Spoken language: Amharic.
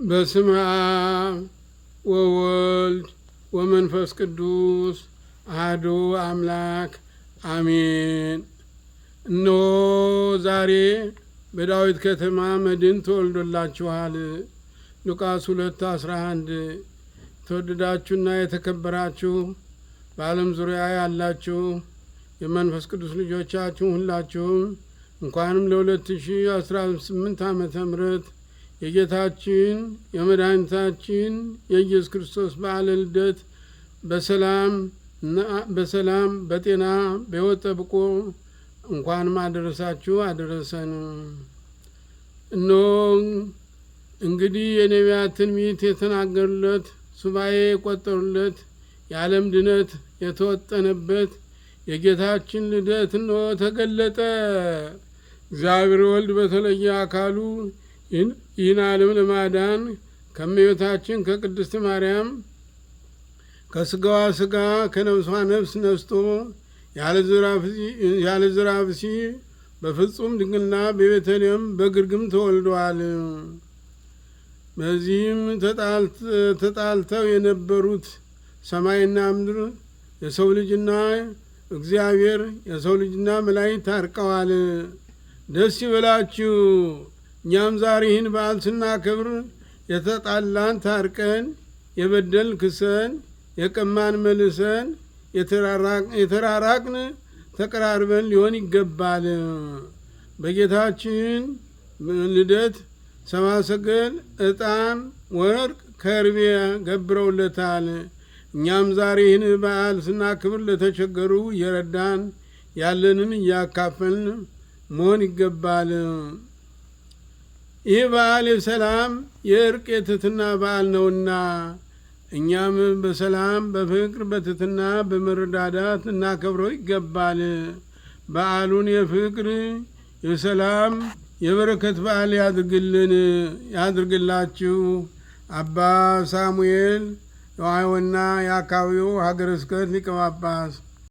በስመ አብ ወወልድ ወመንፈስ ቅዱስ አሐዱ አምላክ አሜን። እነሆ ዛሬ በዳዊት ከተማ መድን ተወልዶላችኋል። ሉቃስ 2:11 የተወደዳችሁና የተከበራችሁ በዓለም ዙሪያ ያላችሁ የመንፈስ ቅዱስ ልጆቻችሁ ሁላችሁም እንኳንም ለ2018 ዓመተ ምህረት የጌታችን የመድኃኒታችን የኢየሱስ ክርስቶስ በዓለ ልደት በሰላም በጤና በሕይወት ጠብቆ እንኳንም አደረሳችሁ አደረሰን። እነሆ እንግዲህ የነቢያት ትንቢት የተናገሩለት ሱባኤ የቆጠሩለት የዓለም ድነት የተወጠነበት የጌታችን ልደት እነሆ ተገለጠ። እግዚአብሔር ወልድ በተለየ አካሉ ይህን ዓለም ለማዳን ከእመቤታችን ከቅድስት ማርያም ከስጋዋ ስጋ ከነፍሷ ነፍስ ነስቶ ያለ ዘራ ብሲ በፍጹም ድንግልና በቤተልሔም በግርግም ተወልዷል። በዚህም ተጣልተው የነበሩት ሰማይና ምድር የሰው ልጅና እግዚአብሔር የሰው ልጅና መላእክት ታርቀዋል። ደስ ይበላችሁ። እኛም ዛሬ ይህን በዓል ስናከብር የተጣላን ታርቀን፣ የበደል ክሰን፣ የቀማን መልሰን፣ የተራራቅን ተቀራርበን ሊሆን ይገባል። በጌታችን ልደት ሰብአ ሰገል ዕጣን፣ ወርቅ፣ ከርቤ ገብረውለታል። እኛም ዛሬ ይህን በዓል ስናክብር ለተቸገሩ እየረዳን ያለንን እያካፈልን መሆን ይገባል። ይህ በዓል የሰላም የእርቅ የትሕትና በዓል ነውና እኛም በሰላም በፍቅር በትሕትና በመረዳዳት እናከብረው ይገባል። በዓሉን የፍቅር የሰላም የበረከት በዓል ያድርግላችሁ። አባ ሳሙኤል የዋይወና የአካባቢው ሀገረ ስብከት ሊቀ ጳጳስ